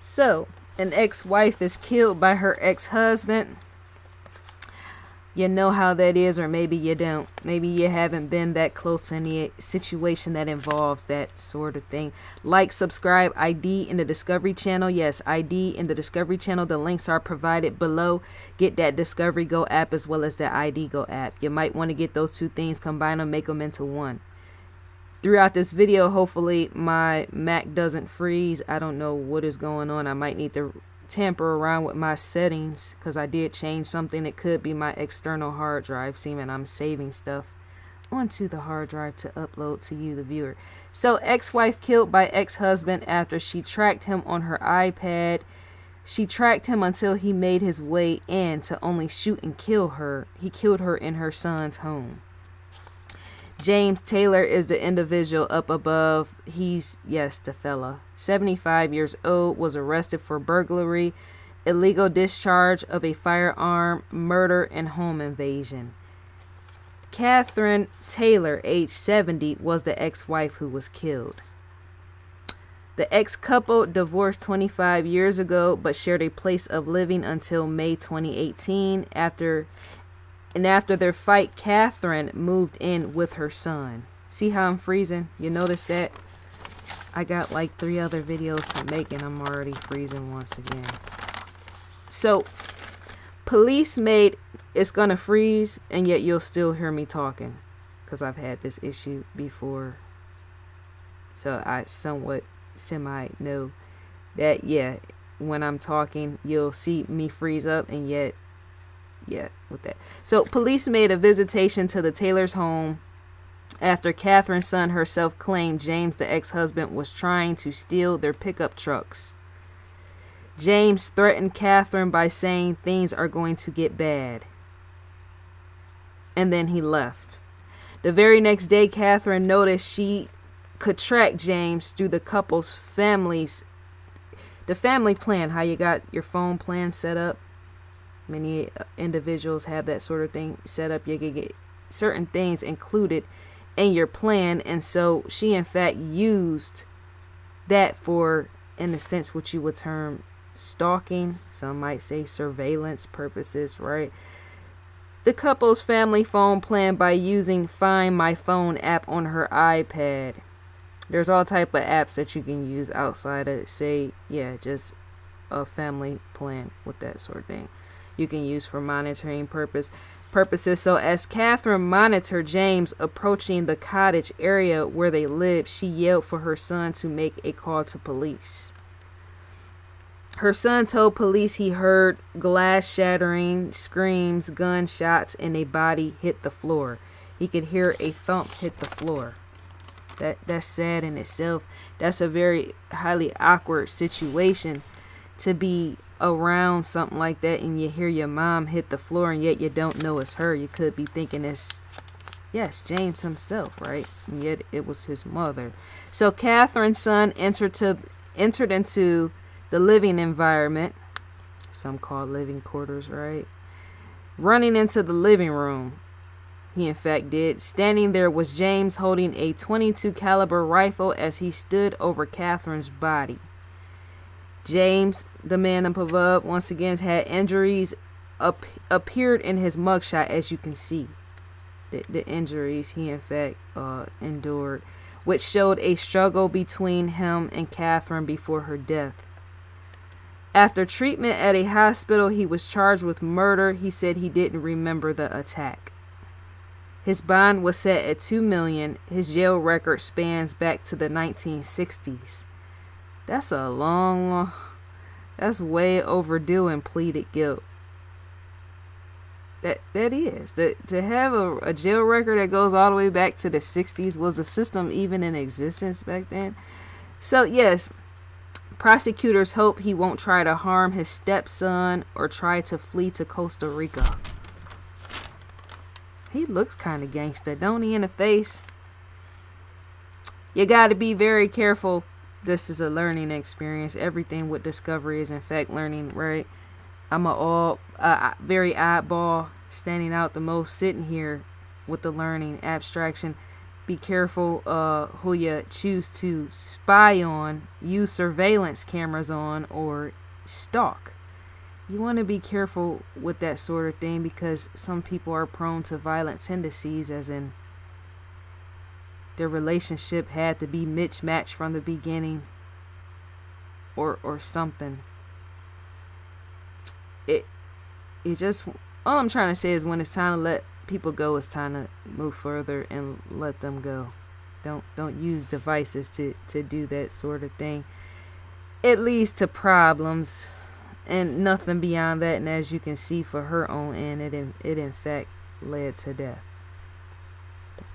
So, an ex-wife is killed by her ex-husband. You know how that is, or maybe you don't. Maybe you haven't been that close in a situation that involves that sort of thing. Like, subscribe, ID in the Discovery Channel. Yes, ID in the Discovery Channel. The links are provided below. Get that Discovery Go app as well as the ID Go app. You might want to get those two things, combine them, make them into one. Throughout this video, hopefully my Mac doesn't freeze. I don't know what is going on. I might need to tamper around with my settings because I did change something. It could be my external hard drive, seeming I'm saving stuff onto the hard drive to upload to you, the viewer. So, ex-wife killed by ex-husband after she tracked him on her iPad. She tracked him until he made his way in to only shoot and kill her. He killed her in her son's home. James Taylor is the individual up above. He's, yes, the fella, 75 years old, was arrested for burglary, illegal discharge of a firearm, murder, and home invasion. Catherine Taylor, age 70, was the ex-wife who was killed. The ex-couple divorced 25 years ago, but shared a place of living until May 2018. After their fight, Catherine moved in with her son. See how I'm freezing? You notice that? I got like 3 other videos to make and I'm already freezing once again. So, police made it's gonna freeze and yet you'll still hear me talking. Because I've had this issue before. So I somewhat semi-know that, yeah, when I'm talking, you'll see me freeze up and yet with that. So, police made a visitation to the Taylor's home after Catherine's son herself claimed James, the ex-husband, was trying to steal their pickup trucks. James threatened Catherine by saying things are going to get bad. And then he left. The very next day, Catherine noticed she could track James through the couple's families. The family plan, how you got your phone plan set up. Many individuals have that sort of thing set up. You can get certain things included in your plan. And so she, in fact, used that for, in a sense, what you would term stalking. Some might say surveillance purposes, right? The couple's family phone plan by using Find My Phone app on her iPad. There's all type of apps that you can use outside of, say, just a family plan with that sort of thing. You can use for monitoring purposes. So as Catherine monitored James approaching the cottage area where they lived, she yelled for her son to make a call to police. Her son told police he heard glass shattering, screams, gunshots, and a body hit the floor. He could hear a thump hit the floor. That's sad in itself. That's a very highly awkward situation to be around something like that and you hear your mom hit the floor and yet you don't know it's her. You could be thinking it's, yes, James himself, right? And yet it was his mother. So Catherine's son entered into the living environment, some call living quarters, right? Running into the living room. He in fact did. Standing there was James holding a .22 caliber rifle as he stood over Catherine's body. James, the man up above, once again had injuries appeared in his mugshot, as you can see. The injuries he in fact endured, which showed a struggle between him and Catherine before her death. After treatment at a hospital, he was charged with murder. He said he didn't remember the attack. His bond was set at $2 million. His jail record spans back to the 1960s. That's a long, that's way overdue in pleaded guilt. That is. To have a jail record that goes all the way back to the 60s, was the system even in existence back then? So, yes, prosecutors hope he won't try to harm his stepson or try to flee to Costa Rica. He looks kind of gangster, don't he, in the face? You got to be very careful. This is a learning experience. Everything with Discovery is, in fact, learning, right? I'm very oddball, standing out the most, sitting here with the learning abstraction. Be careful who you choose to spy on, use surveillance cameras on, or stalk. You want to be careful with that sort of thing because some people are prone to violent tendencies, as in their relationship had to be mismatched from the beginning or something. It just, all I'm trying to say is when it's time to let people go, it's time to move further and let them go. Don't use devices to do that sort of thing. It leads to problems and nothing beyond that. And as you can see, for her own end, it in fact led to death.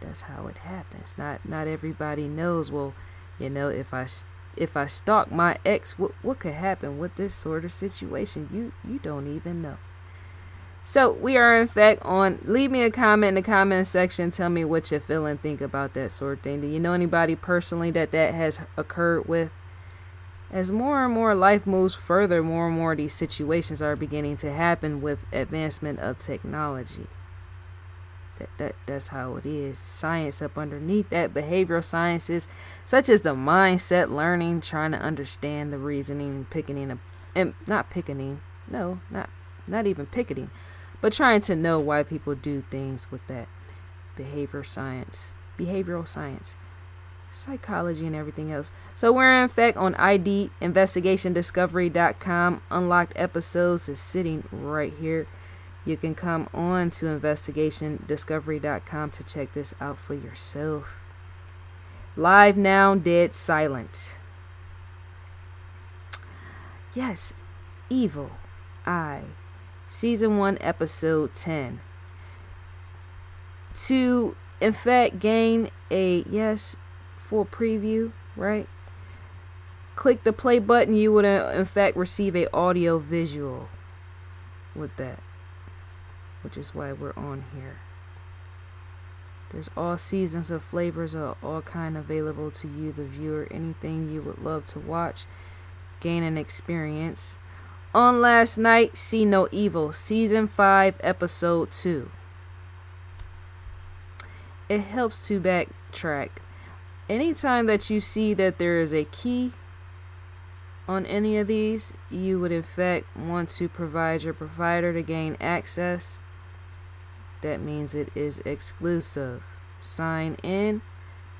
That's how it happens. Not everybody knows. Well, if I stalk my ex, what could happen with this sort of situation? You don't even know. So we are in fact on. Leave me a comment in the comment section. Tell me what you feel and think about that sort of thing. Do you know anybody personally that has occurred with? As more and more life moves further, more and more of these situations are beginning to happen with advancement of technology. That's how it is. Science up underneath that, behavioral sciences such as the mindset learning, trying to understand the reasoning, not even picketing, but trying to know why people do things with that behavioral science, psychology, and everything else. So we're in fact on IDinvestigationdiscovery.com. Unlocked episodes is sitting right here. You can come on to investigationdiscovery.com to check this out for yourself. Live Now, Dead Silent. Yes, Evil Eye. Season 1, Episode 10. To, in fact, gain a full preview, right? Click the play button. You would, in fact, receive a audio visual with that, which is why we're on here. There's all seasons of flavors are all kind available to you, the viewer. Anything you would love to watch, gain an experience. On last night, See No Evil, Season 5, Episode 2. It helps to backtrack. Anytime that you see that there is a key on any of these, you would in fact want to provide your provider to gain access. That means it is exclusive. Sign in,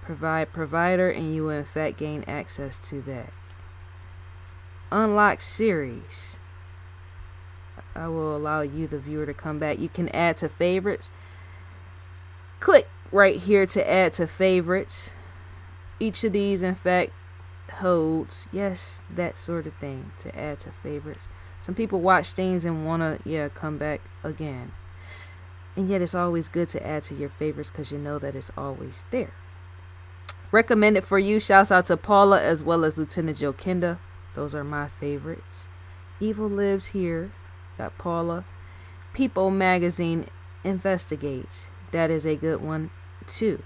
provide provider, and you will in fact gain access to that. Unlock series. I will allow you, the viewer, to come back. You can add to favorites. Click right here to add to favorites. Each of these, in fact, holds, yes, that sort of thing, to add to favorites. Some people watch things and want to, come back again. And yet it's always good to add to your favorites because you know that it's always there. Recommended for you. Shouts out to Paula as well as Lieutenant Joe Kenda. Those are my favorites. Evil Lives Here. Got Paula. People Magazine Investigates. That is a good one too,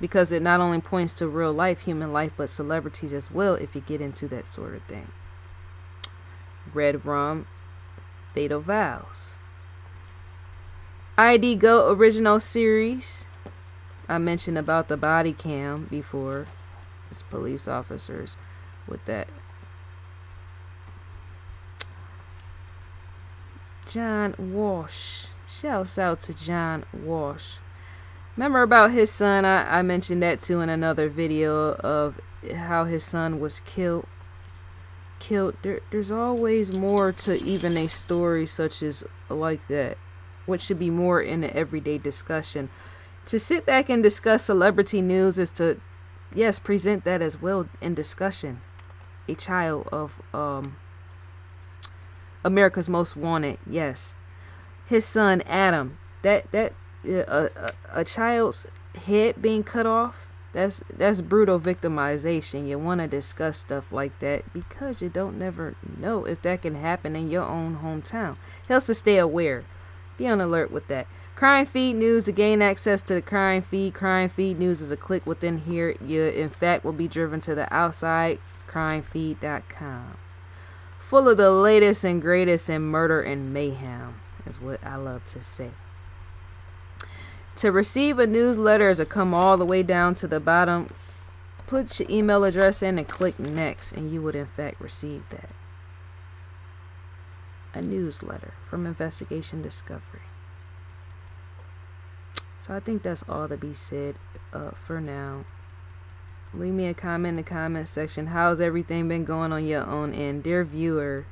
because it not only points to real life, human life, but celebrities as well if you get into that sort of thing. Red Rum, Fatal Vows. ID Go original series. I mentioned about the body cam before. It's police officers with that. John Walsh. Shouts out to John Walsh. Remember about his son? I mentioned that too in another video of how his son was killed. There's always more to even a story such as like that, which should be more in the everyday discussion. To sit back and discuss celebrity news is to, yes, present that as well in discussion. A child of America's Most Wanted, yes. His son Adam, a child's head being cut off, that's brutal victimization. You want to discuss stuff like that because you don't never know if that can happen in your own hometown. Helps to stay aware. Be on alert with that. Crime Feed News. To gain access to the Crime Feed News is a click within here. You, in fact, will be driven to the outside, crimefeed.com. Full of the latest and greatest in murder and mayhem, is what I love to say. To receive a newsletter is to come all the way down to the bottom, put your email address in and click next, and you would in fact receive that. A newsletter from Investigation Discovery. So I think that's all to be said for now. Leave me a comment in the comment section. How's everything been going on your own end? Dear viewer,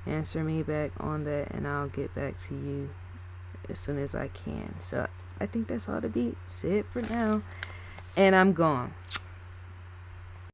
answer me back on that and I'll get back to you as soon as I can. So I think that's all to be said for now. And I'm gone.